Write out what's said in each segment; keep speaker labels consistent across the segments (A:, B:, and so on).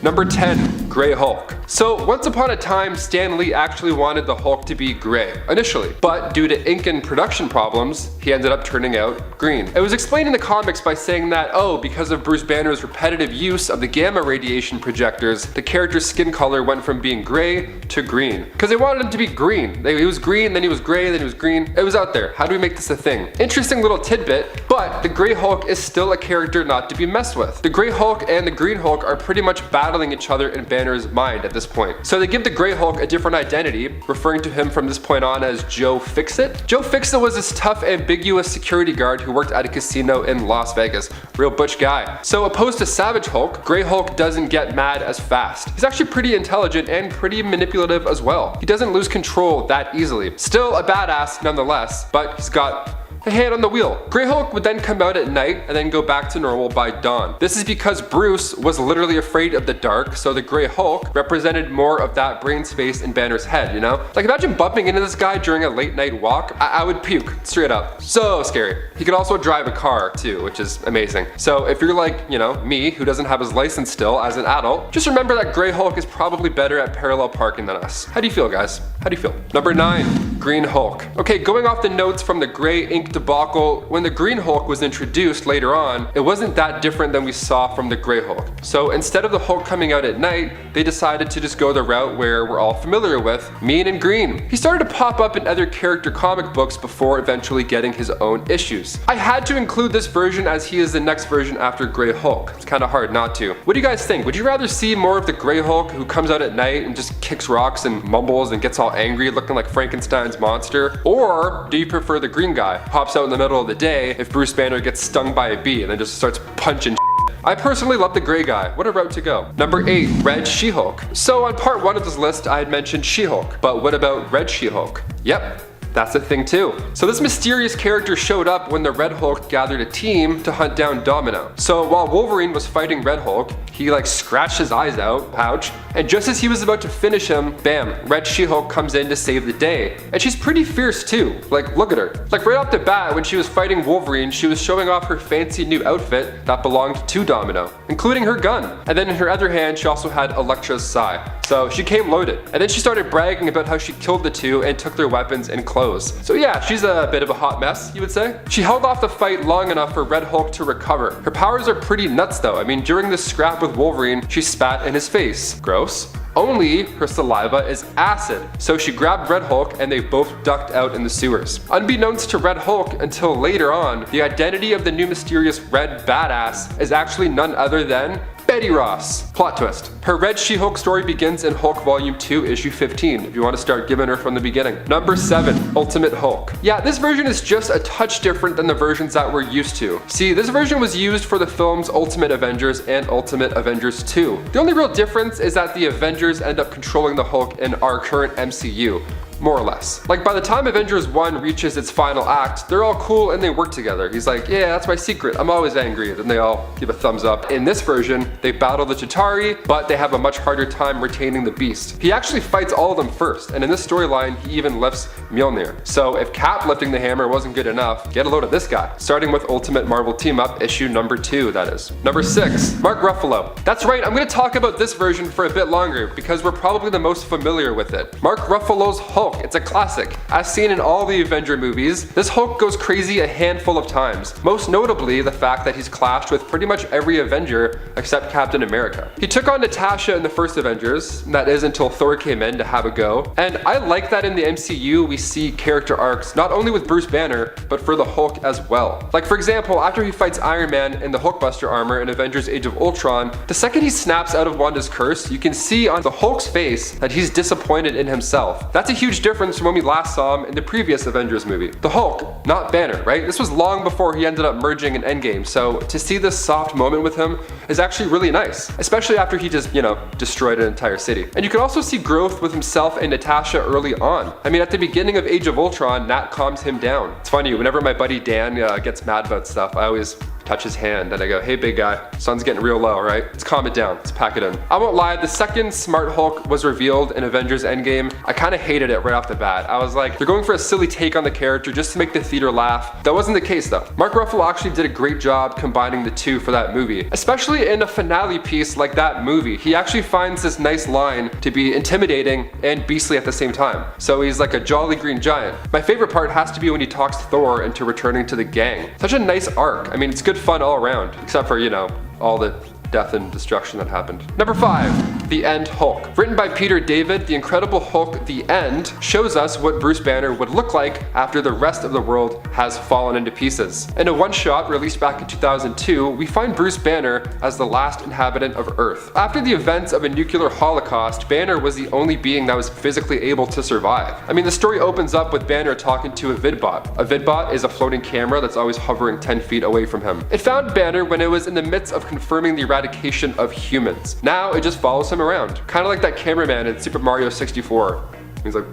A: Number 10, Gray Hulk. So once upon a time, Stan Lee actually wanted the Hulk to be gray, initially, but due to ink and production problems, he ended up turning out green. It was explained in the comics by saying that, oh, because of Bruce Banner's repetitive use of the gamma radiation projectors, the character's skin color went from being gray to green. Because they wanted him to be green. He was green, then he was gray, then he was green. It was out there. How do we make this a thing? Interesting little tidbit, but the Gray Hulk is still a character not to be messed with. The Gray Hulk and the Green Hulk are pretty much battling each other in Banner's mind at this point. So they give the Gray Hulk a different identity, referring to him from this point on as Joe Fixit. Joe Fixit was this tough, ambiguous security guard who worked at a casino in Las Vegas. Real butch guy. So opposed to Savage Hulk, Gray Hulk doesn't get mad as fast. He's actually pretty intelligent and pretty manipulative as well. He doesn't lose control that easily. Still a badass nonetheless, but he's got a hand on the wheel. Gray Hulk would then come out at night and then go back to normal by dawn. This is because Bruce was literally afraid of the dark, so the Gray Hulk represented more of that brain space in Banner's head, you know? Like imagine bumping into this guy during a late night walk. I would puke, straight up. So scary. He could also drive a car too, which is amazing. So if you're like, you know, me, who doesn't have his license still as an adult, just remember that Gray Hulk is probably better at parallel parking than us. How do you feel, guys? How do you feel? Number 9, Green Hulk. Okay, going off the notes from the gray ink debacle, when the Green Hulk was introduced later on, it wasn't that different than we saw from the Gray Hulk. So instead of the Hulk coming out at night, they decided to just go the route where we're all familiar with, mean and green. He started to pop up in other character comic books before eventually getting his own issues. I had to include this version as he is the next version after Gray Hulk. It's kind of hard not to. What do you guys think? Would you rather see more of the Gray Hulk who comes out at night and just kicks rocks and mumbles and gets all angry looking like Frankenstein's monster? Or do you prefer the green guy who pops out in the middle of the day if Bruce Banner gets stung by a bee and then just starts punching shit? I personally love the gray guy. What a route to go. Number 8, Red She-Hulk. So on part 1 of this list I had mentioned She-Hulk, but what about Red She-Hulk? Yep, that's a thing too. So this mysterious character showed up when the Red Hulk gathered a team to hunt down Domino. So while Wolverine was fighting Red Hulk, he like scratched his eyes out, ouch, and just as he was about to finish him, bam, Red She-Hulk comes in to save the day. And she's pretty fierce too, like look at her. Like right off the bat when she was fighting Wolverine, she was showing off her fancy new outfit that belonged to Domino, including her gun. And then in her other hand, she also had Elektra's sai. So she came loaded. And then she started bragging about how she killed the two and took their weapons and clothes. So yeah, she's a bit of a hot mess, you would say. She held off the fight long enough for Red Hulk to recover. Her powers are pretty nuts though. I mean, during this scrap with Wolverine, she spat in his face. Gross. Only her saliva is acid. So she grabbed Red Hulk and they both ducked out in the sewers. Unbeknownst to Red Hulk until later on, the identity of the new mysterious red badass is actually none other than Betty Ross. Plot twist. Her Red She-Hulk story begins in Hulk Volume 2, Issue 15, if you want to start giving her from the beginning. Number 7, Ultimate Hulk. Yeah, this version is just a touch different than the versions that we're used to. See, this version was used for the films Ultimate Avengers and Ultimate Avengers 2. The only real difference is that the Avengers end up controlling the Hulk in our current MCU. More or less. Like by the time Avengers 1 reaches its final act, they're all cool and they work together. He's like, yeah, that's my secret. I'm always angry. And they all give a thumbs up. In this version, they battle the Chitauri, but they have a much harder time retaining the Beast. He actually fights all of them first, and in this storyline, he even lifts Mjolnir. So if Cap lifting the hammer wasn't good enough, get a load of this guy. Starting with Ultimate Marvel Team Up, issue number 2, that is. Number 6, Mark Ruffalo. That's right, I'm gonna talk about this version for a bit longer because we're probably the most familiar with it. Mark Ruffalo's Hulk. It's a classic. As seen in all the Avenger movies, this Hulk goes crazy a handful of times. Most notably, the fact that he's clashed with pretty much every Avenger except Captain America. He took on Natasha in the first Avengers, and that is until Thor came in to have a go. And I like that in the MCU we see character arcs not only with Bruce Banner, but for the Hulk as well. Like for example, after he fights Iron Man in the Hulkbuster armor in Avengers Age of Ultron, the second he snaps out of Wanda's curse, you can see on the Hulk's face that he's disappointed in himself. That's a huge difference from when we last saw him in the previous Avengers movie. The Hulk, not Banner, right? This was long before he ended up merging in Endgame, so to see this soft moment with him is actually really nice, especially after he just, you know, destroyed an entire city. And you can also see growth with himself and Natasha early on. I mean, at the beginning of Age of Ultron, Nat calms him down. It's funny, whenever my buddy Dan gets mad about stuff, I always touch his hand, and I go, hey big guy, sun's getting real low, right? Let's calm it down, let's pack it in. I won't lie, the second Smart Hulk was revealed in Avengers Endgame, I kind of hated it right off the bat. I was like, they're going for a silly take on the character just to make the theater laugh. That wasn't the case though. Mark Ruffalo actually did a great job combining the two for that movie, especially in a finale piece like that movie. He actually finds this nice line to be intimidating and beastly at the same time. So he's like a jolly green giant. My favorite part has to be when he talks Thor into returning to the gang. Such a nice arc. I mean, it's good fun all around, except for, you know, all the death and destruction that happened. Number 5, The End Hulk. Written by Peter David, The Incredible Hulk The End shows us what Bruce Banner would look like after the rest of the world has fallen into pieces. In a one-shot released back in 2002, we find Bruce Banner as the last inhabitant of Earth. After the events of a nuclear holocaust, Banner was the only being that was physically able to survive. I mean, the story opens up with Banner talking to a vidbot. A vidbot is a floating camera that's always hovering 10 feet away from him. It found Banner when it was in the midst of confirming the eradication of humans. Now it just follows him around. Kind of like that cameraman in Super Mario 64. He's like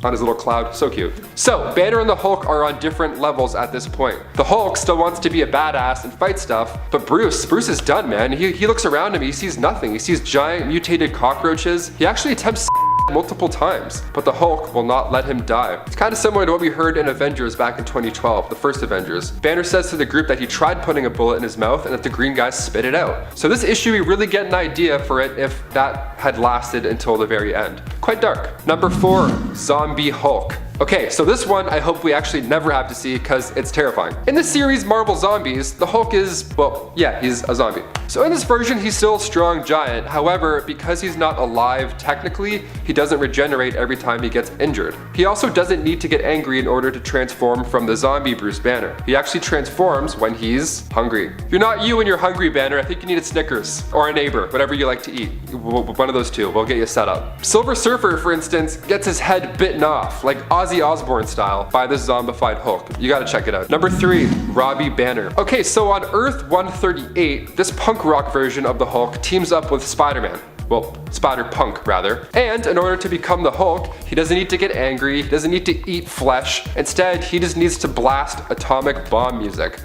A: on his little cloud, so cute. So Banner and the Hulk are on different levels at this point. The Hulk still wants to be a badass and fight stuff, but Bruce is done, man. He looks around him, he sees nothing. He sees giant mutated cockroaches. He actually attempts multiple times, but the Hulk will not let him die. It's kind of similar to what we heard in Avengers back in 2012, the first Avengers. Banner says to the group that he tried putting a bullet in his mouth and that the green guy spit it out. So this issue, we really get an idea for it if that had lasted until the very end. Quite dark. Number 4, Zombie Hulk. Okay, so this one I hope we actually never have to see because it's terrifying. In the series Marvel Zombies, the Hulk is, well, yeah, he's a zombie. So in this version, he's still a strong giant. However, because he's not alive technically, he doesn't regenerate every time he gets injured. He also doesn't need to get angry in order to transform from the zombie Bruce Banner. He actually transforms when he's hungry. If you're not you and you're hungry, Banner, I think you need a Snickers or a neighbor, whatever you like to eat. One of those two, we'll get you set up. Silver Surfer, for instance, gets his head bitten off, like Ozzy Osbourne style, by this zombified Hulk. You gotta check it out. Number 3, Robbie Banner. Okay, so on Earth 138, this punk rock version of the Hulk teams up with Spider-Man. Well, Spider-Punk rather. And in order to become the Hulk, he doesn't need to get angry, he doesn't need to eat flesh. Instead, he just needs to blast atomic bomb music.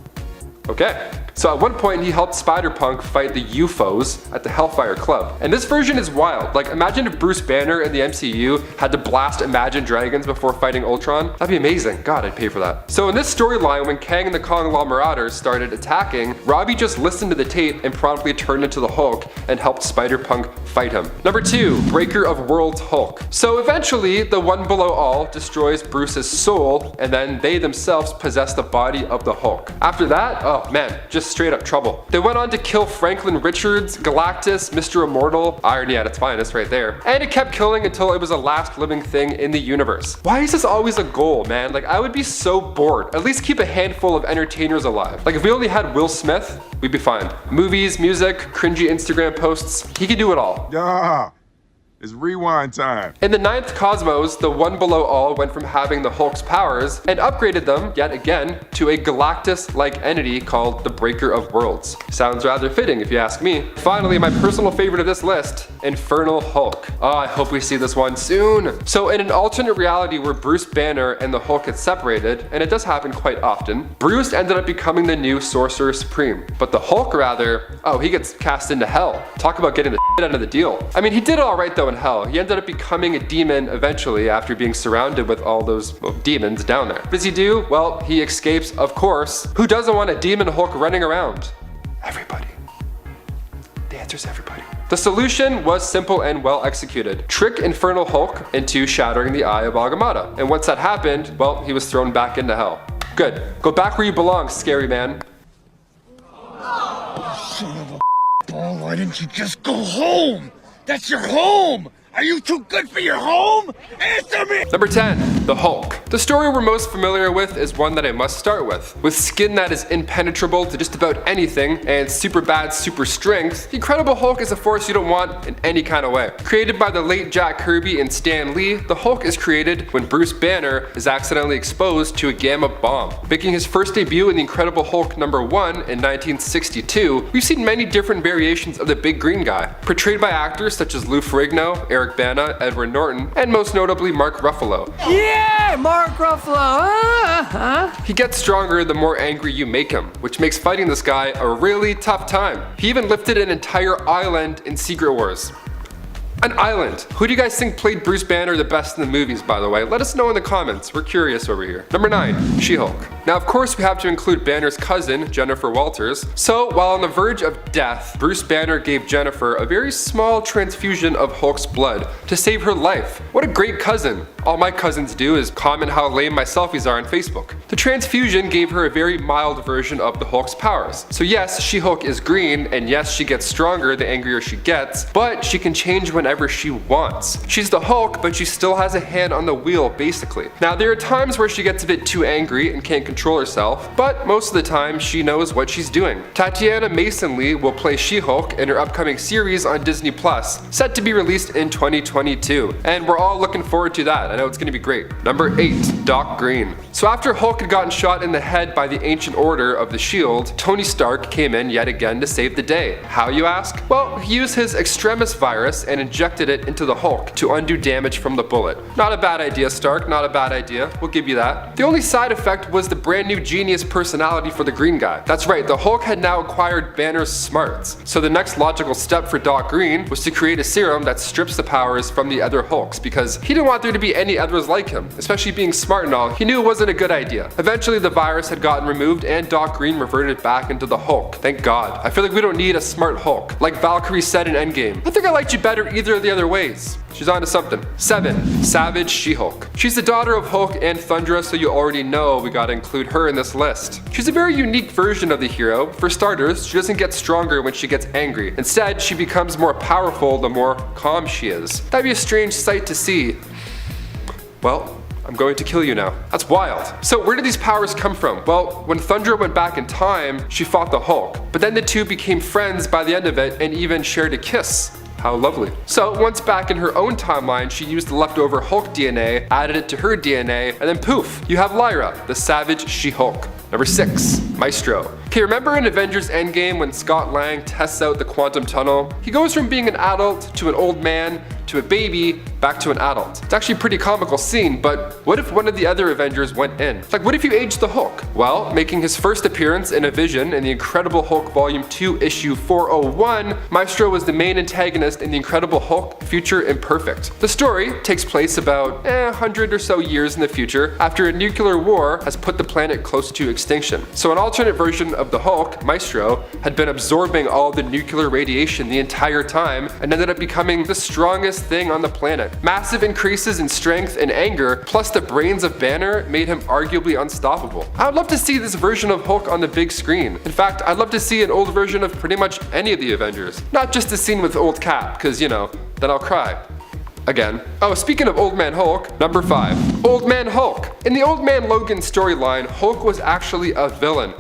A: Okay. So at one point he helped Spider-Punk fight the UFOs at the Hellfire Club. And this version is wild. Like, imagine if Bruce Banner in the MCU had to blast Imagine Dragons before fighting Ultron. That'd be amazing. God, I'd pay for that. So in this storyline, when Kang and the Kong Law Marauders started attacking, Robbie just listened to the tape and promptly turned into the Hulk and helped Spider-Punk fight him. Number 2, Breaker of Worlds Hulk. So eventually, the One Below All destroys Bruce's soul, and then they themselves possess the body of the Hulk. After that, oh man, just straight up trouble. They went on to kill Franklin Richards, Galactus, Mr. Immortal, irony at its finest right there, and it kept killing until it was the last living thing in the universe. Why is this always a goal, man? Like, I would be so bored. At least keep a handful of entertainers alive. Like, if we only had Will Smith, we'd be fine. Movies, music, cringy Instagram posts, he could do it all.
B: Yeah. It's rewind time.
A: In the 9th Cosmos, the One Below All went from having the Hulk's powers and upgraded them, yet again, to a Galactus-like entity called the Breaker of Worlds. Sounds rather fitting if you ask me. Finally, my personal favorite of this list, Infernal Hulk. Oh, I hope we see this one soon. So in an alternate reality where Bruce Banner and the Hulk get separated, and it does happen quite often, Bruce ended up becoming the new Sorcerer Supreme. But the Hulk rather, oh, he gets cast into hell. Talk about getting the shit out of the deal. I mean, he did all right though in hell. He ended up becoming a demon eventually after being surrounded with all those demons down there. What does he do? Well, he escapes, of course. Who doesn't want a demon Hulk running around? Everybody. The answer's everybody. The solution was simple and well executed. Trick Infernal Hulk into shattering the eye of Agamotto. And once that happened, well, he was thrown back into hell. Good. Go back where you belong, scary man.
C: Son of a ball, why didn't you just go home? That's your home! Are you too good for your home? Answer me!
A: Number 10, the Hulk. The story we're most familiar with is one that I must start with. With skin that is impenetrable to just about anything and super bad super strength, the Incredible Hulk is a force you don't want in any kind of way. Created by the late Jack Kirby and Stan Lee, the Hulk is created when Bruce Banner is accidentally exposed to a gamma bomb. Making his first debut in the Incredible Hulk #1 in 1962, we've seen many different variations of the big green guy, portrayed by actors such as Lou Ferrigno, Eric Bana, Edward Norton, and most notably Mark Ruffalo.
D: Yeah, Mark Ruffalo.
A: He gets stronger the more angry you make him, which makes fighting this guy a really tough time. He even lifted an entire island in Secret Wars. An island. Who do you guys think played Bruce Banner the best in the movies, by the way? Let us know in the comments. We're curious over here. Number 9, She-Hulk. Now, of course, we have to include Banner's cousin, Jennifer Walters. So, while on the verge of death, Bruce Banner gave Jennifer a very small transfusion of Hulk's blood to save her life. What a great cousin. All my cousins do is comment how lame my selfies are on Facebook. The transfusion gave her a very mild version of the Hulk's powers. So yes, She-Hulk is green, and yes, she gets stronger the angrier she gets, but she can change whenever she wants. She's the Hulk, but she still has a hand on the wheel, basically. Now, there are times where she gets a bit too angry and can't control herself, but most of the time, she knows what she's doing. Tatiana Mason Lee will play She-Hulk in her upcoming series on Disney+, set to be released in 2022, and we're all looking forward to that. I know it's gonna be great. Number 8, Doc Green. So after Hulk had gotten shot in the head by the Ancient Order of the Shield, Tony Stark came in yet again to save the day. How, you ask? Well, he used his Extremis virus and injected it into the Hulk to undo damage from the bullet. Not a bad idea, Stark, not a bad idea. We'll give you that. The only side effect was the brand new genius personality for the green guy. That's right, the Hulk had now acquired Banner's smarts. So the next logical step for Doc Green was to create a serum that strips the powers from the other Hulks, because he didn't want there to be any others like him, especially being smart and all. He knew it wasn't a good idea. Eventually the virus had gotten removed and Doc Green reverted back into the Hulk. Thank God. I feel like we don't need a smart Hulk. Like Valkyrie said in Endgame, I think I liked you better either of the other ways. She's on to something. 7, Savage She-Hulk. She's the daughter of Hulk and Thundra, so you already know we gotta include her in this list. She's a very unique version of the hero. For starters, she doesn't get stronger when she gets angry. Instead, she becomes more powerful the more calm she is. That'd be a strange sight to see. Well, I'm going to kill you now. That's wild. So where did these powers come from? Well, when Thundra went back in time, she fought the Hulk. But then the two became friends by the end of it and even shared a kiss. How lovely. So once back in her own timeline, she used the leftover Hulk DNA, added it to her DNA, and then poof, you have Lyra, the savage She-Hulk. Number 6, Maestro. Okay, remember in Avengers Endgame when Scott Lang tests out the quantum tunnel? He goes from being an adult to an old man to a baby back to an adult. It's actually a pretty comical scene, but what if one of the other Avengers went in? Like, what if you aged the Hulk? Well, making his first appearance in a vision in the Incredible Hulk Volume 2 issue 401, Maestro was the main antagonist in the Incredible Hulk Future Imperfect. The story takes place about 100 or so years in the future after a nuclear war has put the planet close to extinction. So an alternate version of the Hulk, Maestro, had been absorbing all the nuclear radiation the entire time and ended up becoming the strongest thing on the planet. Massive increases in strength and anger, plus the brains of Banner, made him arguably unstoppable. I would love to see this version of Hulk on the big screen. In fact, I'd love to see an old version of pretty much any of the Avengers. Not just a scene with old Cap, because you know, then I'll cry. Again. Oh, speaking of Old Man Hulk, number 5, Old Man Hulk. In the Old Man Logan storyline, Hulk was actually a villain.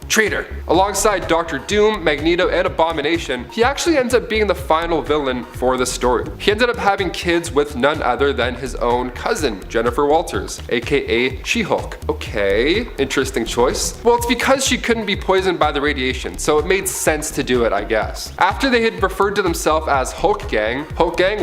A: Traitor. Alongside Dr. Doom, Magneto, and Abomination, he actually ends up being the final villain for the story. He ended up having kids with none other than his own cousin, Jennifer Walters, aka She-Hulk. Okay, interesting choice. Well, it's because she couldn't be poisoned by the radiation, so it made sense to do it, I guess. After they had referred to themselves as Hulk Gang,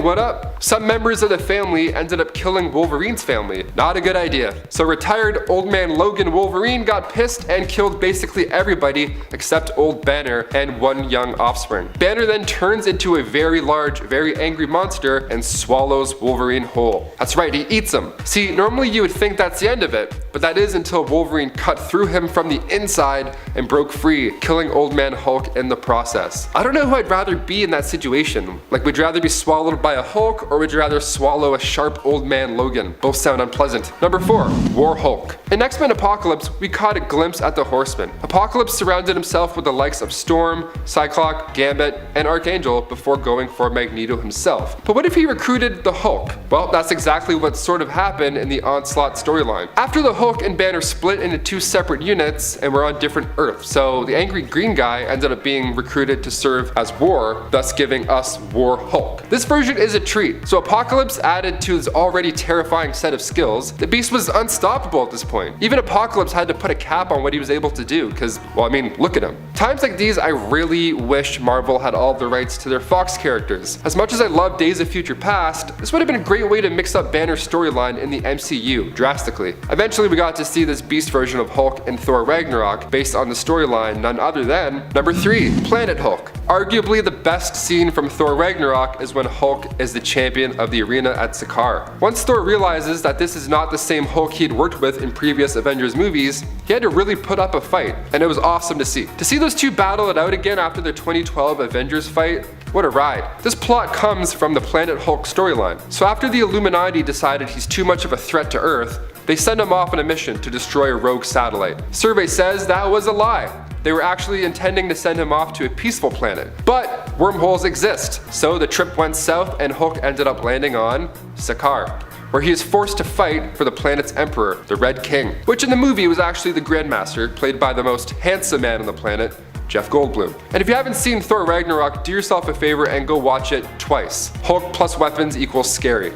A: what up? Some members of the family ended up killing Wolverine's family. Not a good idea. So retired Old Man Logan Wolverine got pissed and killed basically everybody except old Banner and one young offspring. Banner then turns into a very large, very angry monster and swallows Wolverine whole. That's right, he eats him. See, normally you would think that's the end of it, but that is until Wolverine cut through him from the inside and broke free, killing Old Man Hulk in the process. I don't know who I'd rather be in that situation. Like, would you rather be swallowed by a Hulk or would you rather swallow a sharp Old Man Logan? Both sound unpleasant. Number 4, War Hulk. In X-Men Apocalypse, we caught a glimpse at the Horseman. Apocalypse surrounded himself with the likes of Storm, Cyclops, Gambit, and Archangel before going for Magneto himself. But what if he recruited the Hulk? Well, that's exactly what sort of happened in the Onslaught storyline. After the Hulk and Banner split into 2 separate units and were on different Earths, so the angry green guy ended up being recruited to serve as War, thus giving us War Hulk. This version is a treat. So Apocalypse added to his already terrifying set of skills. The beast was unstoppable at this point. Even Apocalypse had to put a cap on what he was able to do, because because, well, I mean, look at him. Times like these, I really wish Marvel had all the rights to their Fox characters. As much as I love Days of Future Past, this would have been a great way to mix up Banner's storyline in the MCU drastically. Eventually, we got to see this beast version of Hulk in Thor Ragnarok based on the storyline none other than number 3, Planet Hulk. Arguably the best scene from Thor Ragnarok is when Hulk is the champion of the arena at Sakaar. Once Thor realizes that this is not the same Hulk he'd worked with in previous Avengers movies, he had to really put up a fight, and it was awesome to see. To see those two battle it out again after their 2012 Avengers fight, what a ride. This plot comes from the Planet Hulk storyline. So after the Illuminati decided he's too much of a threat to Earth, they send him off on a mission to destroy a rogue satellite. Survey says that was a lie. They were actually intending to send him off to a peaceful planet. But wormholes exist, so the trip went south and Hulk ended up landing on Sakaar, where he is forced to fight for the planet's emperor, the Red King, which in the movie was actually the Grandmaster, played by the most handsome man on the planet, Jeff Goldblum. And if you haven't seen Thor Ragnarok, do yourself a favor and go watch it twice. Hulk plus weapons equals scary.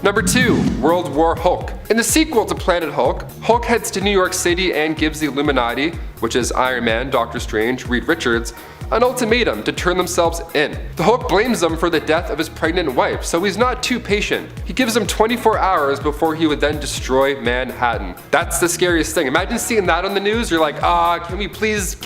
A: Number 2, World War Hulk. In the sequel to Planet Hulk, Hulk heads to New York City and gives the Illuminati, which is Iron Man, Doctor Strange, Reed Richards, an ultimatum to turn themselves in. The Hulk blames them for the death of his pregnant wife, so he's not too patient. He gives them 24 hours before he would then destroy Manhattan. That's the scariest thing. Imagine seeing that on the news. You're like, can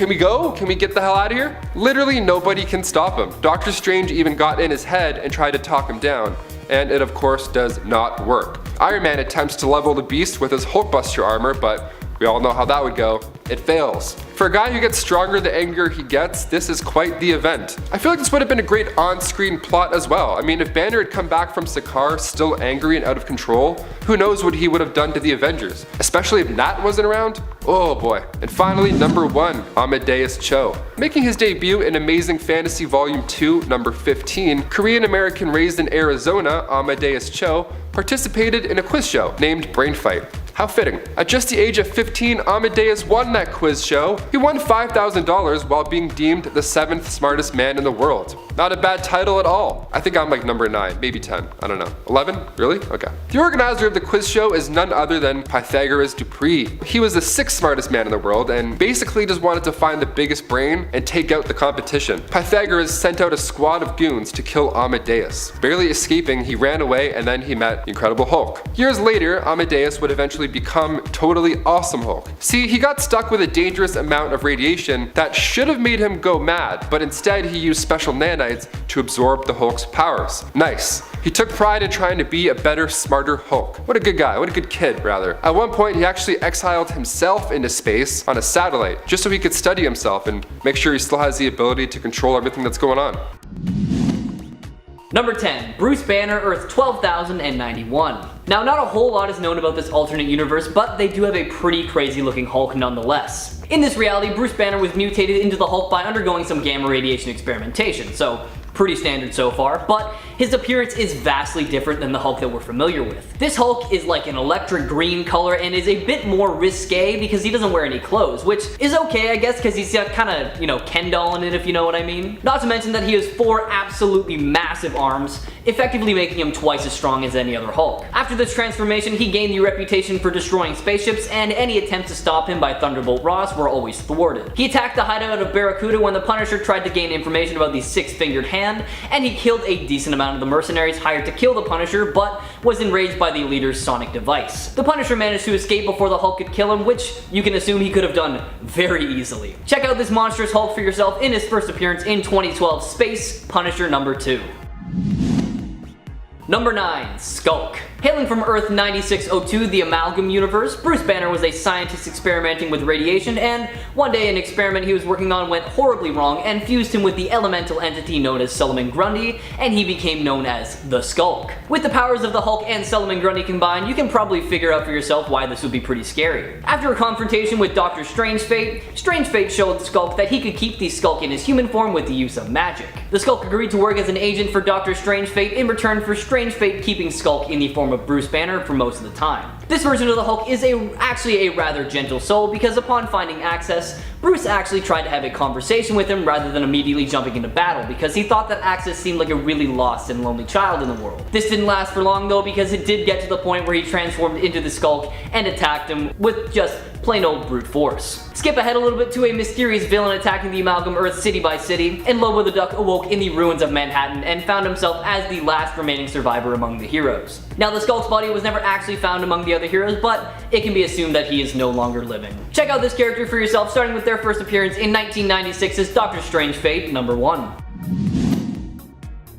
A: we go? Can we get the hell out of here? Literally nobody can stop him. Doctor Strange even got in his head and tried to talk him down, and it of course does not work. Iron Man attempts to level the beast with his Hulkbuster armor, but we all know how that would go. It fails. For a guy who gets stronger the angrier he gets, this is quite the event. I feel like this would have been a great on-screen plot as well. I mean, if Banner had come back from Sakaar still angry and out of control, who knows what he would have done to the Avengers, especially if Nat wasn't around? Oh boy. And finally, number 1, Amadeus Cho. Making his debut in Amazing Fantasy Volume 2, number 15, Korean-American raised in Arizona, Amadeus Cho participated in a quiz show named Brain Fight. How fitting. At just the age of 15, Amadeus won that quiz show. He won $5,000 while being deemed the 7th smartest man in the world. Not a bad title at all. I think I'm like number 9, maybe 10, I don't know. 11? Really? Okay. The organizer of the quiz show is none other than Pythagoras Dupree. He was the 6th smartest man in the world and basically just wanted to find the biggest brain and take out the competition. Pythagoras sent out a squad of goons to kill Amadeus. Barely escaping, he ran away and then he met the Incredible Hulk. Years later, Amadeus would eventually become totally awesome Hulk. See, he got stuck with a dangerous amount of radiation that should have made him go mad, but instead he used special nanites to absorb the Hulk's powers. Nice. He took pride in trying to be a better, smarter Hulk. What a good guy, what a good kid, rather. At one point, he actually exiled himself into space on a satellite, just so he could study himself and make sure he still has the ability to control everything that's going on.
E: Number 10, Bruce Banner, Earth 12,091. Now, not a whole lot is known about this alternate universe, but they do have a pretty crazy looking Hulk nonetheless. In this reality, Bruce Banner was mutated into the Hulk by undergoing some gamma radiation experimentation, so pretty standard so far, but his appearance is vastly different than the Hulk that we're familiar with. This Hulk is like an electric green color and is a bit more risque because he doesn't wear any clothes, which is okay I guess because he's got kind of, Ken doll in it if you know what I mean. Not to mention that he has 4 absolutely massive arms, effectively making him twice as strong as any other Hulk. After this transformation, he gained the reputation for destroying spaceships, and any attempts to stop him by Thunderbolt Ross were always thwarted. He attacked the hideout of Barracuda when the Punisher tried to gain information about the 6-fingered hand, and he killed a decent amount of the mercenaries hired to kill the Punisher, but was enraged by the leader's sonic device. The Punisher managed to escape before the Hulk could kill him, which you can assume he could have done very easily. Check out this monstrous Hulk for yourself in his first appearance in 2012 Space Punisher number 2. Number 9, Skulk. Hailing from Earth 9602, the Amalgam Universe, Bruce Banner was a scientist experimenting with radiation, and one day an experiment he was working on went horribly wrong and fused him with the elemental entity known as Solomon Grundy, and he became known as the Skulk. With the powers of the Hulk and Solomon Grundy combined, you can probably figure out for yourself why this would be pretty scary. After a confrontation with Dr. Strange Fate showed Skulk that he could keep the Skulk in his human form with the use of magic. The Skulk agreed to work as an agent for Dr. Strange Fate in return for Strange Fate keeping Skulk in the form of Bruce Banner for most of the time. This version of the Hulk is actually a rather gentle soul because upon finding access, Bruce actually tried to have a conversation with him rather than immediately jumping into battle because he thought that Axis seemed like a really lost and lonely child in the world. This didn't last for long though, because it did get to the point where he transformed into the Skulk and attacked him with just plain old brute force. Skip ahead a little bit to a mysterious villain attacking the Amalgam Earth city by city, and Lobo the Duck awoke in the ruins of Manhattan and found himself as the last remaining survivor among the heroes. Now the Skulk's body was never actually found among the other heroes, but it can be assumed that he is no longer living. Check out this character for yourself, starting with their first appearance in 1996's Doctor Strange Fate number 1.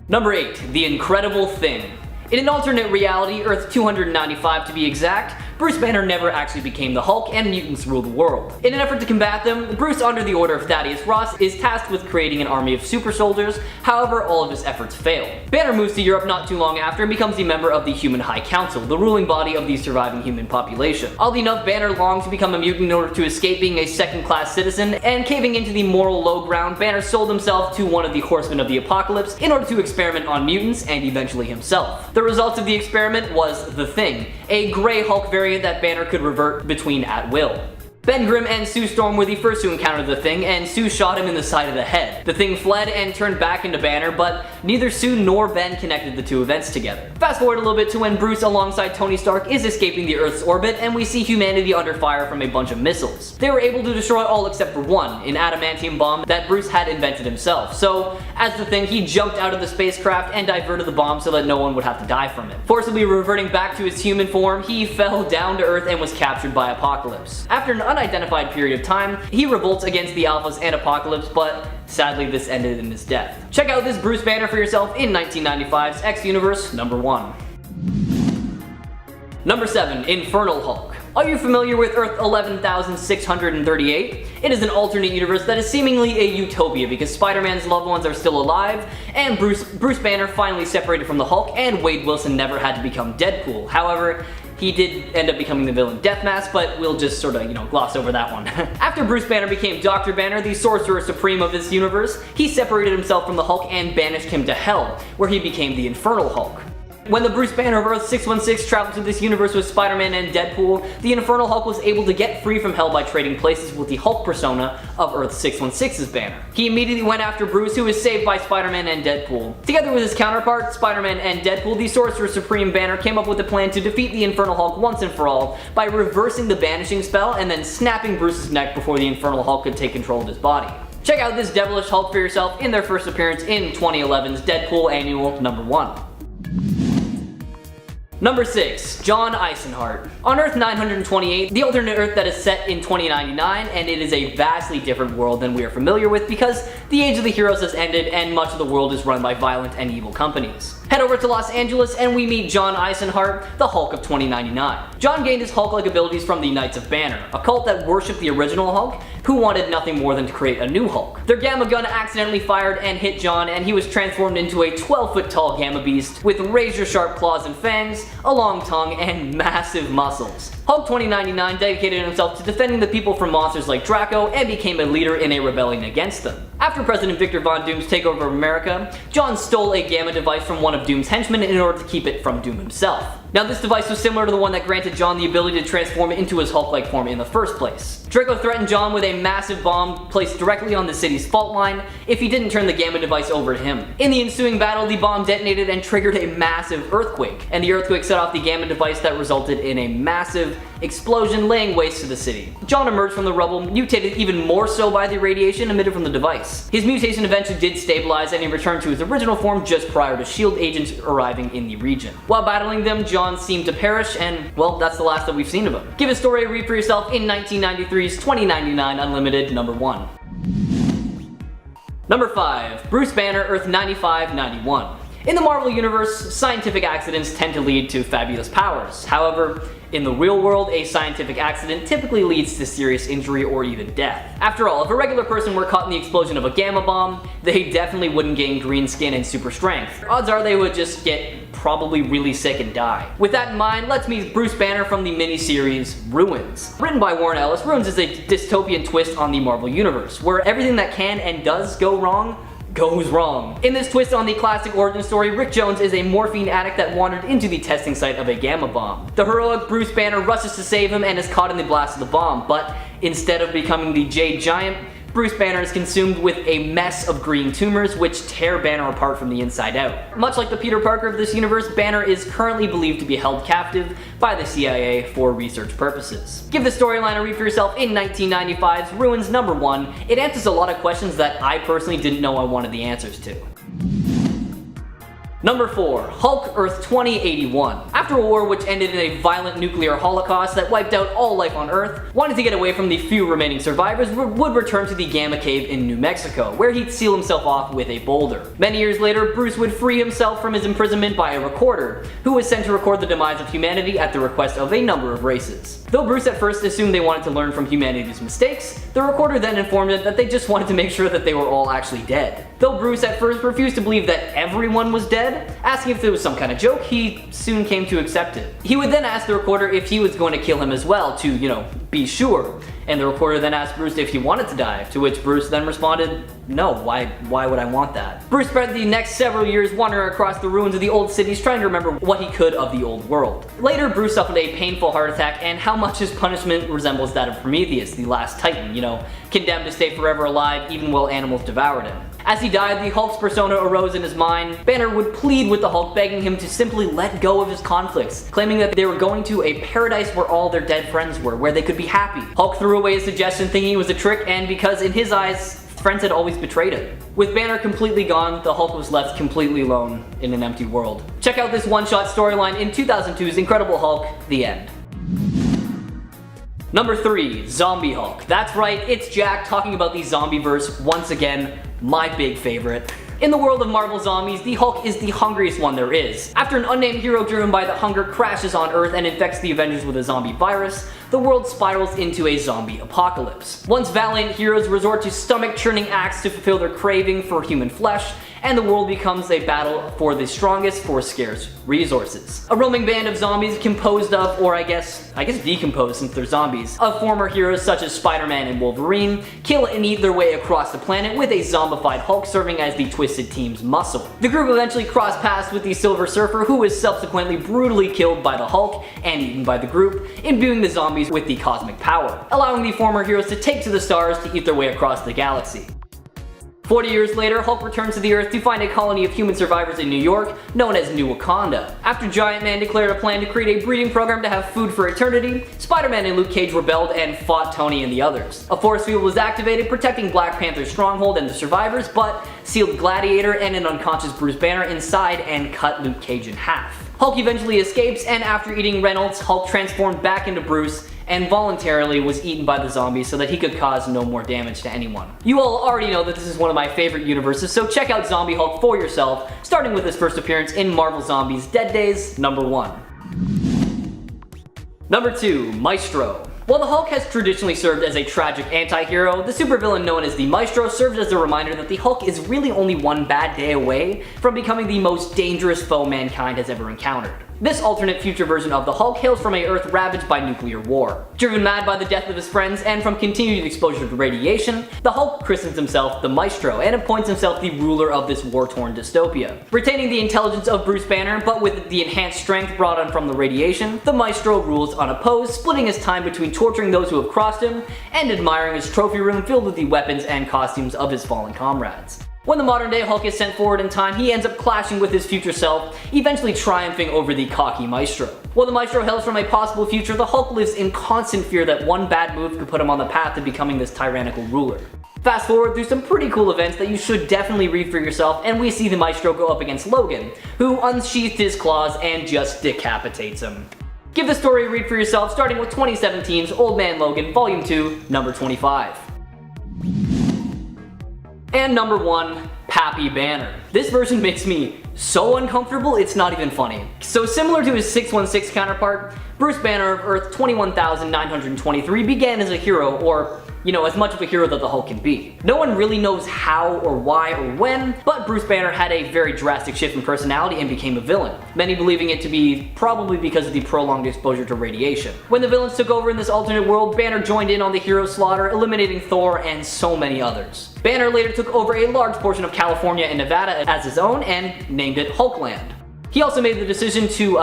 E: Number 8. The Incredible Thing. In an alternate reality, Earth 295 to be exact, Bruce Banner never actually became the Hulk and mutants rule the world. In an effort to combat them, Bruce, under the order of Thaddeus Ross, is tasked with creating an army of super soldiers. However, all of his efforts fail. Banner moves to Europe not too long after and becomes a member of the Human High Council, the ruling body of the surviving human population. Oddly enough, Banner longs to become a mutant in order to escape being a second-class citizen, and caving into the moral low ground, Banner sold himself to one of the Horsemen of the Apocalypse in order to experiment on mutants and eventually himself. The result of the experiment was The Thing, a gray Hulk variant that Banner could revert between at will. Ben Grimm and Sue Storm were the first to encounter the Thing, and Sue shot him in the side of the head. The Thing fled and turned back into Banner, but neither Sue nor Ben connected the two events together. Fast forward a little bit to when Bruce, alongside Tony Stark, is escaping the Earth's orbit, and we see humanity under fire from a bunch of missiles. They were able to destroy all except for one, an adamantium bomb that Bruce had invented himself. So, as the Thing, he jumped out of the spacecraft and diverted the bomb so that no one would have to die from it. Forcibly reverting back to his human form, he fell down to Earth and was captured by Apocalypse. After an unidentified period of time, he revolts against the Alphas and Apocalypse, but sadly this ended in his death. Check out this Bruce Banner for yourself in 1995's X-Universe number 1. Number 7. Infernal Hulk. Are you familiar with Earth 11,638? It is an alternate universe that is seemingly a utopia because Spider-Man's loved ones are still alive, and Bruce Banner finally separated from the Hulk, and Wade Wilson never had to become Deadpool. However, he did end up becoming the villain Deathmask, but we'll just sort of, gloss over that one. After Bruce Banner became Dr. Banner, the Sorcerer Supreme of this universe, he separated himself from the Hulk and banished him to Hell, where he became the Infernal Hulk. When the Bruce Banner of Earth 616 traveled to this universe with Spider-Man and Deadpool, the Infernal Hulk was able to get free from Hell by trading places with the Hulk persona of Earth 616's Banner. He immediately went after Bruce, who was saved by Spider-Man and Deadpool. Together with his counterpart, Spider-Man and Deadpool, the Sorcerer Supreme Banner came up with a plan to defeat the Infernal Hulk once and for all by reversing the banishing spell and then snapping Bruce's neck before the Infernal Hulk could take control of his body. Check out this devilish Hulk for yourself in their first appearance in 2011's Deadpool Annual number 1. Number 6. John Eisenhart. On Earth 928, the alternate Earth that is set in 2099, and it is a vastly different world than we are familiar with because the Age of the Heroes has ended and much of the world is run by violent and evil companies. Head over to Los Angeles and we meet John Eisenhart, the Hulk of 2099. John gained his Hulk-like abilities from the Knights of Banner, a cult that worshipped the original Hulk, who wanted nothing more than to create a new Hulk. Their Gamma gun accidentally fired and hit John, and he was transformed into a 12-foot tall Gamma Beast with razor-sharp claws and fangs, a long tongue, and massive muscles. Hulk 2099 dedicated himself to defending the people from monsters like Draco and became a leader in a rebellion against them. After President Victor Von Doom's takeover of America, John stole a Gamma device from one of Doom's henchmen in order to keep it from Doom himself. Now this device was similar to the one that granted John the ability to transform into his Hulk-like form in the first place. Draco threatened John with a massive bomb placed directly on the city's fault line if he didn't turn the Gamma device over to him. In the ensuing battle, the bomb detonated and triggered a massive earthquake, and the earthquake set off the Gamma device that resulted in a massive explosion laying waste to the city. John emerged from the rubble, mutated even more so by the radiation emitted from the device. His mutation eventually did stabilize and he returned to his original form just prior to S.H.I.E.L.D. agents arriving in the region. While battling them, John seemed to perish, and well, that's the last that we've seen of him. Give his story a read for yourself in 1993's 2099 Unlimited number 1. Number 5. Bruce Banner, Earth 9591. In the Marvel Universe, scientific accidents tend to lead to fabulous powers. However, in the real world, a scientific accident typically leads to serious injury or even death. After all, if a regular person were caught in the explosion of a gamma bomb, they definitely wouldn't gain green skin and super strength. Odds are they would just get probably really sick and die. With that in mind, let's meet Bruce Banner from the miniseries Ruins. Written by Warren Ellis, Ruins is a dystopian twist on the Marvel Universe, where everything that can and does go wrong goes wrong. In this twist on the classic origin story, Rick Jones is a morphine addict that wandered into the testing site of a gamma bomb. The heroic Bruce Banner rushes to save him and is caught in the blast of the bomb, but Instead of becoming the Jade Giant, Bruce Banner is consumed with a mess of green tumors which tear Banner apart from the inside out. Much like the Peter Parker of this universe, Banner is currently believed to be held captive by the CIA for research purposes. Give the storyline a read for yourself in 1995's Ruins #1. It answers a lot of questions that I personally didn't know I wanted the answers to. Number 4. Hulk Earth 2081. After a war which ended in a violent nuclear holocaust that wiped out all life on Earth, wanting to get away from the few remaining survivors, would return to the Gamma Cave in New Mexico, where he'd seal himself off with a boulder. Many years later, Bruce would free himself from his imprisonment by a recorder, who was sent to record the demise of humanity at the request of a number of races. Though Bruce at first assumed they wanted to learn from humanity's mistakes, the recorder then informed him that they just wanted to make sure that they were all actually dead. Though Bruce at first refused to believe that everyone was dead, asking if it was some kind of joke, he soon came to accept it. He would then ask the recorder if he was going to kill him as well to, be sure. And the recorder then asked Bruce if he wanted to die, to which Bruce then responded, no, why would I want that? Bruce spent the next several years wandering across the ruins of the old cities trying to remember what he could of the old world. Later, Bruce suffered a painful heart attack, and how much his punishment resembles that of Prometheus, the last Titan, condemned to stay forever alive even while animals devoured him. As he died, the Hulk's persona arose in his mind. Banner would plead with the Hulk, begging him to simply let go of his conflicts, claiming that they were going to a paradise where all their dead friends were, where they could be happy. Hulk threw away his suggestion thinking it was a trick, and because in his eyes, friends had always betrayed him. With Banner completely gone, the Hulk was left completely alone in an empty world. Check out this one-shot storyline in 2002's Incredible Hulk, The End. Number 3, Zombie Hulk. That's right, it's Jack talking about the zombieverse once again, my big favorite. In the world of Marvel zombies, the Hulk is the hungriest one there is. After an unnamed hero driven by the hunger crashes on Earth and infects the Avengers with a zombie virus, the world spirals into a zombie apocalypse. Once valiant heroes resort to stomach-churning acts to fulfill their craving for human flesh, and the world becomes a battle for the strongest for scarce resources. A roaming band of zombies composed of, or I guess decomposed since they're zombies, of former heroes such as Spider-Man and Wolverine, kill and eat their way across the planet with a zombified Hulk serving as the Twisted Team's muscle. The group eventually crossed paths with the Silver Surfer, who was subsequently brutally killed by the Hulk and eaten by the group, imbuing the zombies with the cosmic power, allowing the former heroes to take to the stars to eat their way across the galaxy. 40 years later, Hulk returns to the Earth to find a colony of human survivors in New York, known as New Wakanda. After Giant Man declared a plan to create a breeding program to have food for eternity, Spider-Man and Luke Cage rebelled and fought Tony and the others. A force field was activated, protecting Black Panther's stronghold and the survivors, but sealed Gladiator and an unconscious Bruce Banner inside and cut Luke Cage in half. Hulk eventually escapes, and after eating Reynolds, Hulk transformed back into Bruce and voluntarily was eaten by the zombies so that he could cause no more damage to anyone. You all already know that this is one of my favorite universes, so check out Zombie Hulk for yourself, starting with his first appearance in Marvel Zombies Dead Days #1. Number 2, Maestro. While the Hulk has traditionally served as a tragic anti-hero, the supervillain known as the Maestro serves as a reminder that the Hulk is really only one bad day away from becoming the most dangerous foe mankind has ever encountered. This alternate future version of the Hulk hails from a Earth ravaged by nuclear war. Driven mad by the death of his friends and from continued exposure to radiation, the Hulk christens himself the Maestro and appoints himself the ruler of this war-torn dystopia. Retaining the intelligence of Bruce Banner, but with the enhanced strength brought on from the radiation, the Maestro rules unopposed, splitting his time between torturing those who have crossed him and admiring his trophy room filled with the weapons and costumes of his fallen comrades. When the modern day Hulk is sent forward in time, he ends up clashing with his future self, eventually triumphing over the cocky Maestro. While the Maestro hails from a possible future, the Hulk lives in constant fear that one bad move could put him on the path to becoming this tyrannical ruler. Fast forward through some pretty cool events that you should definitely read for yourself, and we see the Maestro go up against Logan, who unsheathed his claws and just decapitates him. Give the story a read for yourself, starting with 2017's Old Man Logan, Volume 2, number 25. And number 1, Pappy Banner. This version makes me so uncomfortable it's not even funny. So similar to his 616 counterpart, Bruce Banner of Earth 21,923 began as a hero, or as much of a hero that the Hulk can be. No one really knows how or why or when, but Bruce Banner had a very drastic shift in personality and became a villain, many believing it to be probably because of the prolonged exposure to radiation. When the villains took over in this alternate world, Banner joined in on the hero slaughter, eliminating Thor and so many others. Banner later took over a large portion of California and Nevada as his own and named it Hulkland. He also made the decision to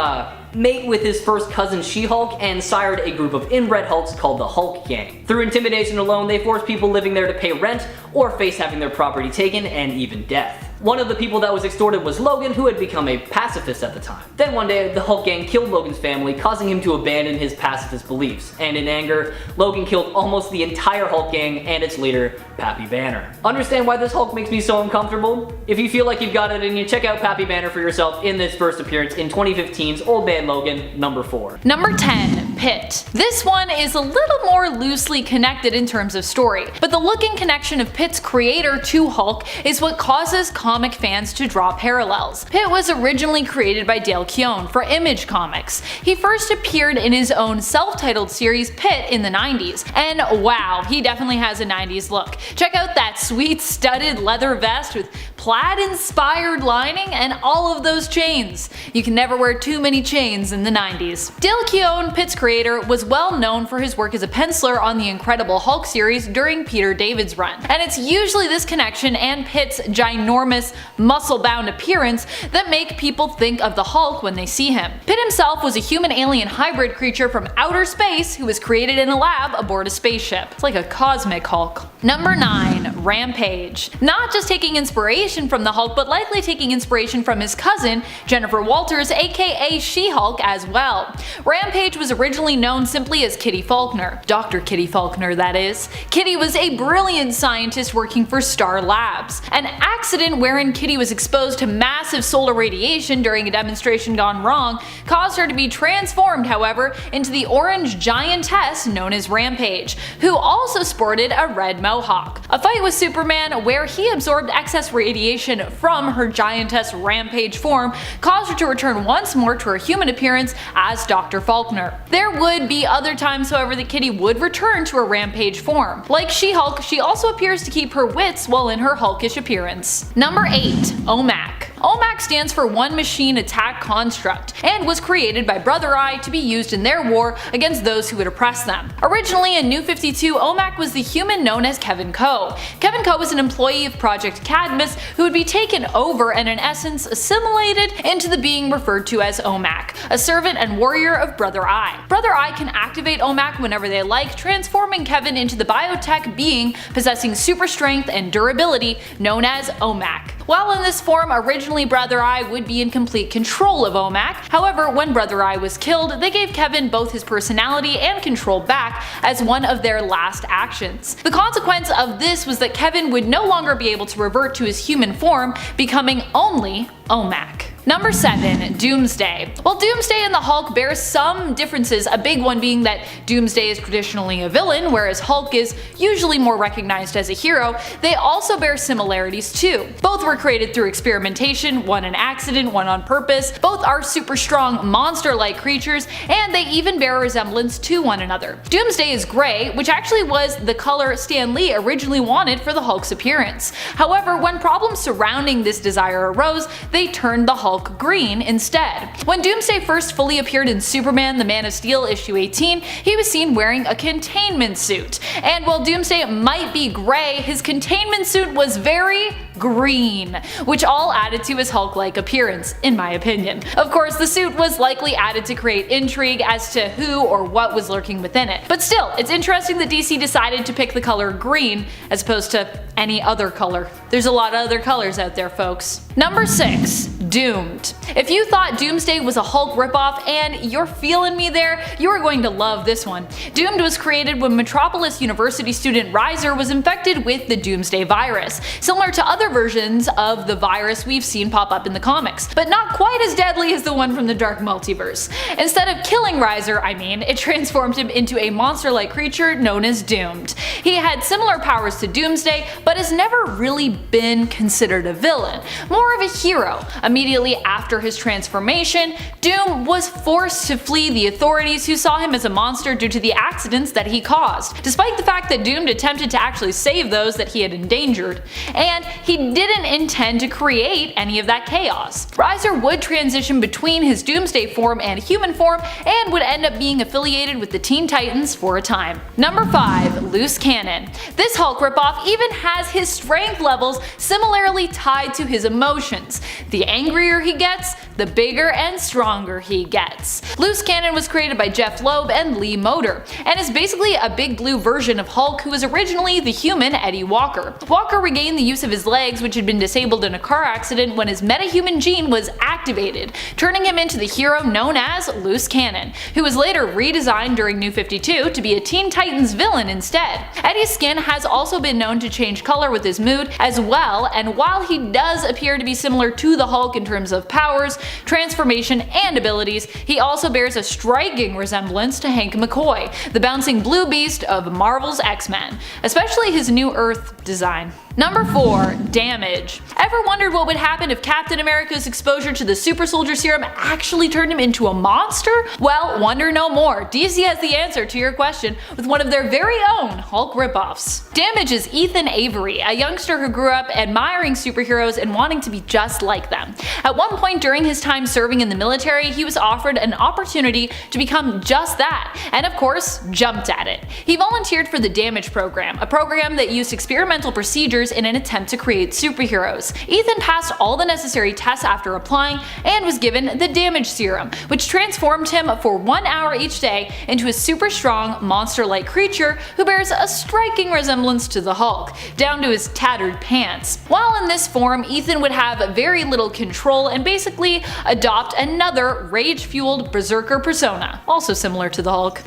E: mate with his first cousin She-Hulk and sired a group of inbred Hulks called the Hulk Gang. Through intimidation alone, they forced people living there to pay rent or face having their property taken and even death. One of the people that was extorted was Logan, who had become a pacifist at the time. Then one day, the Hulk Gang killed Logan's family, causing him to abandon his pacifist beliefs. And in anger, Logan killed almost the entire Hulk Gang and its leader, Pappy Banner. Understand why this Hulk makes me so uncomfortable? If you feel like you've got it in you, check out Pappy Banner for yourself in this first appearance in 2015's Old Man Logan, number 4.
F: Number 10. Pitt. This one is a little more loosely connected in terms of story, but the look and connection of Pitt's creator to Hulk is what causes comic fans to draw parallels. Pitt was originally created by Dale Keown for Image Comics. He first appeared in his own self-titled series Pitt in the 90s, and wow, he definitely has a 90s look. Check out that sweet studded leather vest with plaid-inspired lining and all of those chains. You can never wear too many chains in the 90s. Dale Keown, Pitt's creator, was well known for his work as a penciler on the Incredible Hulk series during Peter David's run, and it's usually this connection and Pitt's ginormous, muscle-bound appearance that make people think of the Hulk when they see him. Pitt himself was a human-alien hybrid creature from outer space who was created in a lab aboard a spaceship. It's like a cosmic Hulk. Number 9. Rampage. Not just taking inspiration from the Hulk, but likely taking inspiration from his cousin, Jennifer Walters, aka She-Hulk, as well. Rampage was originally known simply as Kitty Faulkner. Dr. Kitty Faulkner, that is. Kitty was a brilliant scientist working for Star Labs. An accident wherein Kitty was exposed to massive solar radiation during a demonstration gone wrong caused her to be transformed, however, into the orange giantess known as Rampage, who also sported a red mohawk. A fight with Superman where he absorbed excess radiation from her giantess Rampage form caused her to return once more to her human appearance as Dr. Faulkner. There would be other times, however, that Kitty would return to her Rampage form. Like She-Hulk, she also appears to keep her wits while in her hulkish appearance. Number 8. OMAC. OMAC stands for One Machine Attack Construct, and was created by Brother Eye to be used in their war against those who would oppress them. Originally in New 52, OMAC was the human known as Kevin Coe. Kevin Coe was an employee of Project Cadmus who would be taken over and in essence assimilated into the being referred to as OMAC, a servant and warrior of Brother Eye. Brother Eye can activate OMAC whenever they like, transforming Kevin into the biotech being possessing super strength and durability known as OMAC. While in this form, originally Brother Eye would be in complete control of OMAC. However, when Brother Eye was killed, they gave Kevin both his personality and control back as one of their last actions. The consequence of this was that Kevin would no longer be able to revert to his human form, becoming only OMAC. Number 7. Doomsday. While Doomsday and the Hulk bear some differences, a big one being that Doomsday is traditionally a villain, whereas Hulk is usually more recognized as a hero, they also bear similarities too. Both were created through experimentation, one an accident, one on purpose. Both are super strong, monster-like creatures, and they even bear a resemblance to one another. Doomsday is gray, which actually was the color Stan Lee originally wanted for the Hulk's appearance. However, when problems surrounding this desire arose, they turned the Hulk green instead. When Doomsday first fully appeared in Superman the Man of Steel issue 18, he was seen wearing a containment suit. And while Doomsday might be gray, his containment suit was very green, which all added to his Hulk-like appearance, in my opinion. Of course, the suit was likely added to create intrigue as to who or what was lurking within it. But still, it's interesting that DC decided to pick the color green as opposed to any other color. There's a lot of other colors out there, folks. Number 6. Doomed. If you thought Doomsday was a Hulk ripoff and you're feeling me there, you are going to love this one. Doomed was created when Metropolis University student Riser was infected with the Doomsday virus, similar to other versions of the virus we've seen pop up in the comics, but not quite as deadly as the one from the Dark Multiverse. Instead of killing Riser, it transformed him into a monster-like creature known as Doomed. He had similar powers to Doomsday, but has never really been considered a villain, more of a hero. Immediately after his transformation, Doom was forced to flee the authorities who saw him as a monster due to the accidents that he caused, despite the fact that Doomed attempted to actually save those that he had endangered, and he didn't intend to create any of that chaos. Riser would transition between his Doomsday form and human form and would end up being affiliated with the Teen Titans for a time. Number 5. Loose Cannon. This Hulk ripoff even has his strength levels similarly tied to his emotions. The angrier he gets, the bigger and stronger he gets. Loose Cannon was created by Jeff Loeb and Lee Moder, and is basically a big blue version of Hulk who was originally the human Eddie Walker. Walker regained the use of his legs, which had been disabled in a car accident when his metahuman gene was activated, turning him into the hero known as Loose Cannon, who was later redesigned during New 52 to be a Teen Titans villain instead. Eddie's skin has also been known to change color with his mood as well, and while he does appear to be similar to the Hulk in terms of powers, transformation, and abilities, he also bears a striking resemblance to Hank McCoy, the bouncing blue beast of Marvel's X-Men, especially his New Earth design. Number 4. Damage. Ever wondered what would happen if Captain America's exposure to the super soldier serum actually turned him into a monster? Well, wonder no more. DC has the answer to your question with one of their very own Hulk ripoffs. Damage is Ethan Avery, a youngster who grew up admiring superheroes and wanting to be just like them. At one point during his time serving in the military, he was offered an opportunity to become just that, and of course, jumped at it. He volunteered for the Damage program, a program that used experimental procedures in an attempt to create superheroes. Ethan passed all the necessary tests after applying and was given the Damage serum, which transformed him for 1 hour each day into a super strong, monster-like creature who bears a striking resemblance to the Hulk, down to his tattered pants. While in this form, Ethan would have very little control and basically adopt another rage-fueled berserker persona, also similar to the Hulk.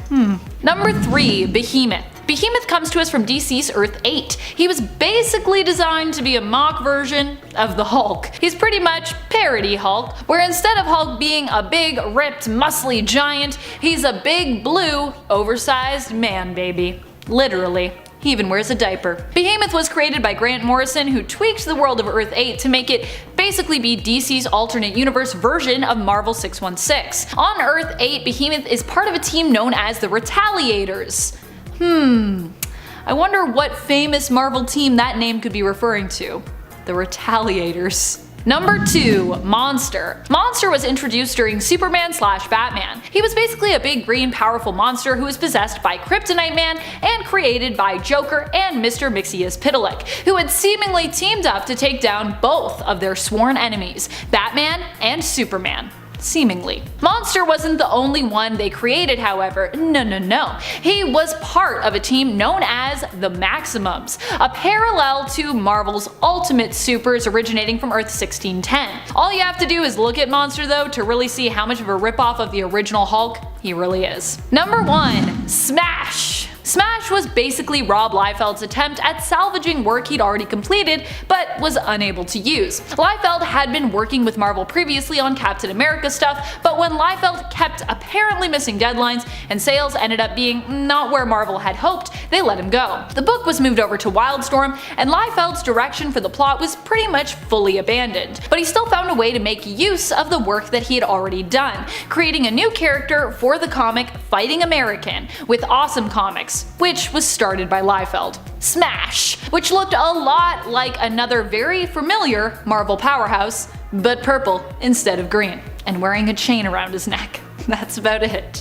F: Number 3. Behemoth. Behemoth comes to us from DC's Earth 8. He was basically designed to be a mock version of the Hulk. He's pretty much parody Hulk, where instead of Hulk being a big, ripped, muscly giant, he's a big, blue, oversized man baby. Literally. He even wears a diaper. Behemoth was created by Grant Morrison, who tweaked the world of Earth 8 to make it basically be DC's alternate universe version of Marvel 616. On Earth 8, Behemoth is part of a team known as the Retaliators. I wonder what famous Marvel team that name could be referring to. The Retaliators. Number 2. Monster. Monster was introduced during Superman/Batman. He was basically a big green powerful monster who was possessed by Kryptonite Man and created by Joker and Mr. Mxyzptlk, who had seemingly teamed up to take down both of their sworn enemies, Batman and Superman. Seemingly. Monster wasn't the only one they created, however. No. He was part of a team known as the Maximums, a parallel to Marvel's Ultimate Supers originating from Earth 1610. All you have to do is look at Monster though to really see how much of a ripoff of the original Hulk he really is. Number 1. Smash. Smash was basically Rob Liefeld's attempt at salvaging work he'd already completed but was unable to use. Liefeld had been working with Marvel previously on Captain America stuff, but when Liefeld kept apparently missing deadlines and sales ended up being not where Marvel had hoped, they let him go. The book was moved over to Wildstorm, and Liefeld's direction for the plot was pretty much fully abandoned, but he still found a way to make use of the work that he had already done, creating a new character for the comic Fighting American with Awesome Comics, which was started by Liefeld. Smash, which looked a lot like another very familiar Marvel powerhouse, but purple instead of green, and wearing a chain around his neck. That's about it.